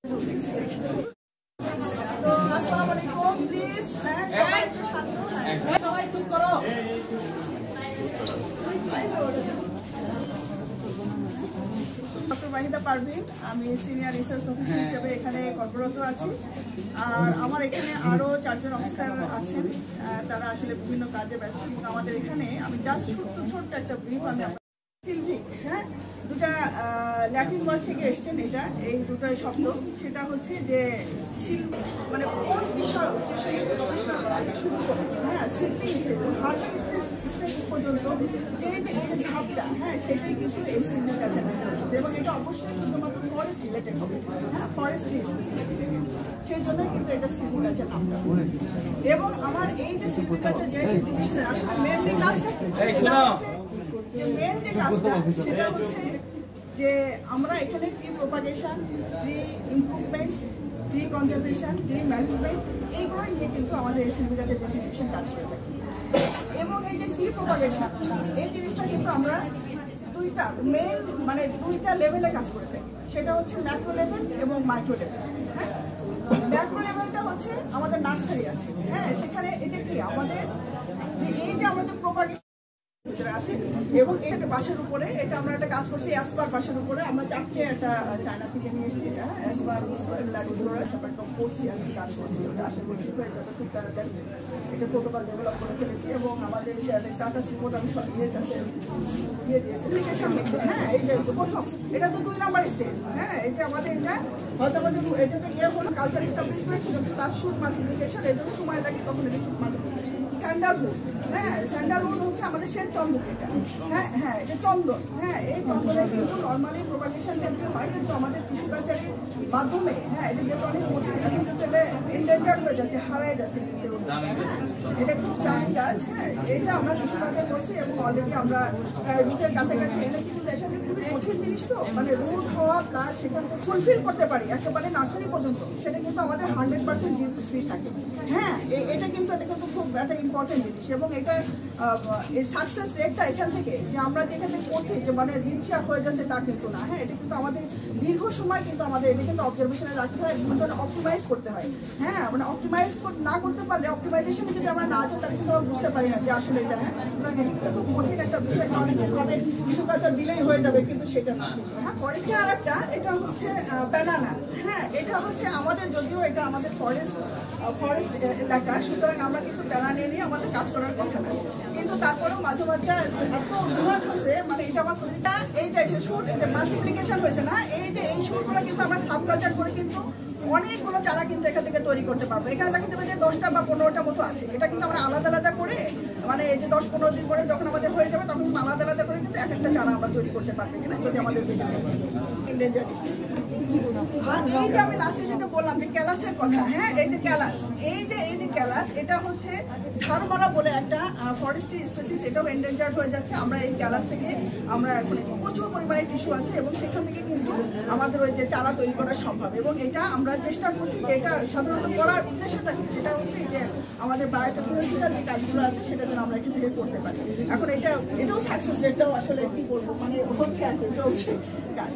তো আসসালামু আলাইকুম, প্লিজ সবাই একটু শান্ত সবাই চুপ করো। ডক্টর ওয়াহিদা পারভিন, আমি সিনিয়র রিসার্চ অফিসার হিসেবে এখানে কর্মরত আছি। আর আমার এখানে আরো 4 জন অফিসার আছেন, তারা আসলে বিভিন্ন কাজে ব্যস্ত। এবং আমাদের এখানে আমি জাস্ট ছোট্ট একটা ব্রিফ আমি সিলভিক, হ্যাঁ, দুটা ল্যাটিন ওয়ার্ড থেকে এসছেন। এই দুটাই শব্দ, সেটা হচ্ছে যে মানে কোন বিষয় শুরু করছে, হ্যাঁ, সিল্ভিং স্টেজ, হার্টিং স্টেজ পর্যন্ত যে ধাপটা, হ্যাঁ, সেটাই কিন্তু এই সিলভিক কাছে দেখা হচ্ছে। এবং এটা অবশ্যই শুধুমাত্র ফরেস্ট রিলেটেড হবে, হ্যাঁ, ফরেস্ট্রি স্পিসিস রিলেটেড, সেই জন্যই কিন্তু এটা সিলভিক কাছে নামটা। এবং আমার এই যে সিলভিক কাছে যে জিনিসটা আসলে মেনলি কাজটা যে মেন যে কাজটা, সেটা হচ্ছে যে আমরা এখানে tree propagation, tree improvement, tree conservation, tree management, এইগুলো নিয়ে কিন্তু আমাদের এসএলভি কাছে ডেডিকেশন কাজ করে থাকি। এবং এই যে ট্রি প্রপাগেশন, এই জিনিসটা কিন্তু আমরা দুইটা লেভেলে কাজ করে থাকি। সেটা হচ্ছে ম্যাক্রো লেভেল এবং মাইক্রো লেভেল। হ্যাঁ, ম্যাক্রো লেভেলটা হচ্ছে আমাদের নার্সারি আছে, হ্যাঁ, সেখানে এটা কি আমাদের যে এই যে আমাদের প্রপাগেশন আছে, এবং এটা বাসের উপরে, এটা আমরা একটা কাজ করছি অ্যাসপার বাসের উপরে। আমরা 4টে একটা চায়না থেকে নিয়ে এসেছি, অ্যাসপার করছি, আমি কাজ করছি, ওটা আশা করি হয়ে যাবে খুব তাড়াতাড়ি। এটা প্রোটোকল ডেভেলপ করে ফেলেছি এবং আমাদের স্টাটাস রিপোর্ট আমি ইয়ের কাছে দিয়ে দিয়েছি। হ্যাঁ, এই যে প্রথম, এটা তো 2 নাম্বার স্টেজ। হ্যাঁ, এই যে আমাদের এটা হয়তো এটা তো ইয়ে হলো কালচার এস্টাবলিশমেন্ট, তার শুট মাল্টিপ্লিকেশন, এই জন্য সময় লাগে, তখন এটা শুট মাল্টিপ্লিকেশন। স্যান্ডালউড, হ্যাঁ, স্যান্ডালউড হচ্ছে আমাদের শ্বেত চন্দন, এটা, হ্যাঁ, এটা চন্দন। হ্যাঁ, এই চন্দনের কিন্তু নর্মালি প্রোপাগেশন ক্ষেত্রে হয়, কিন্তু আমাদের টিস্যু কালচারের মাধ্যমে, হ্যাঁ, এটা যেহেতু অনেক কঠিন, কিন্তু এটা এন্ডেঞ্জার্ড হয়ে যাচ্ছে, হারাই যাচ্ছে, কিন্তু এটা খুব দামি গাছ। হ্যাঁ, এটা আমরা টিস্যু কালচার করছি এবং অলরেডি আমরা রুটের কাছাকাছি এনেছি। কিন্তু এটা খুবই কঠিন জিনিস, তো মানে রুট হওয়া প্লাস সেখান থেকে ফুলফিল করতে পারি একেবারে নার্সারি পর্যন্ত, সেটা কিন্তু আমাদের 100% ডিজিজ ফ্রি থাকে। হ্যাঁ, এটা কিন্তু খুব একটা ইম্পর্টেন্ট জিনিস। এবং এটা এই সাকসেস রেটটা এখান থেকে যে আমরা যেখান থেকে করছি যে মানে দিনচিয়া হয়ে যাচ্ছে তা কিন্তু না। হ্যাঁ, এটা কিন্তু আমাদের দীর্ঘ সময় কিন্তু আমাদের এটা কিন্তু অবজারভেশনে রাখতে হয়, বিভিন্ন অপটিমাইজ করতে হয়। হ্যাঁ, মানে অপটিমাইজ না করতে পারলে, অপটিমাইজেশনে যদি আমরা না যাই, তাহলে কিন্তু আমরা বুঝতে পারি না যে আসলে এটা, হ্যাঁ, এটা খুব কঠিন একটা বিষয়। অনেকে ভাবে টিস্যু কালচার দিলেই হয়ে যাবে, কিন্তু সেটা না। হ্যাঁ, পরেরটা আর একটা, এটা হচ্ছে ব্যানানা। হ্যাঁ, এটা হচ্ছে আমাদের, যদিও এটা আমাদের ফরেস্ট এলাকা, সুতরাং আমরা কিন্তু ব্যানানা নিয়ে আমাদের কাজ করার কথা না, কিন্তু তারপরেও মাঝে মাঝে এত উন্নত হয়েছে, মানে এটা আমার এই যে শুট, যে মাল্টিপ্লিকেশন হয়েছে না, এই যে এই শুটগুলো কিন্তু আমরা সাবকালচার করে কিন্তু অনেকগুলো চারা কিন্তু এখান থেকে তৈরি করতে পারবো। এখানে দেখা যাবে যে 10টা বা 15টা মতো আছে। এটা কিন্তু আমরা আলাদা আলাদা করে, মানে এই যে 10-15 দিন পরে যখন আমাদের হয়ে যাবে, তখন কিন্তু আলাদা আলাদা করে কিন্তু এক একটা চারা আমরা তৈরি করতে পারবো কিনা, যদি আমাদের এন্ডেঞ্জার্ড স্পিসিস। আর এই যে আমি লাস্টে যেটা বললাম যে ক্যালাসের কথা, হ্যাঁ, এই যে ক্যালাস, এই যে ক্যালাস, এটা হচ্ছে ধারমারা বলে একটা ফরেস্ট্রি স্পিসিস, এটাও এন্ডেঞ্জার্ড হয়ে যাচ্ছে। আমরা এই ক্যালাস থেকে আমরা এখন প্রচুর পরিমাণে টিস্যু আছে এবং সেখান থেকে কিন্তু আমাদের ওই যে চারা তৈরি করা সম্ভব। এবং এটা আমরা চেষ্টা করছি যে এটা সাধারণত করার উদ্দেশ্যটা কি, সেটা হচ্ছে যে আমাদের বায়োটেকনোলজিক্যাল যে কাজগুলো আছে, সেটা যেন আমরা এখান থেকে করতে পারি। এখন এটাও সাকসেস রেটটাও আসলে কি বলবো, মানে হচ্ছে আর কি, চলছে কাজ।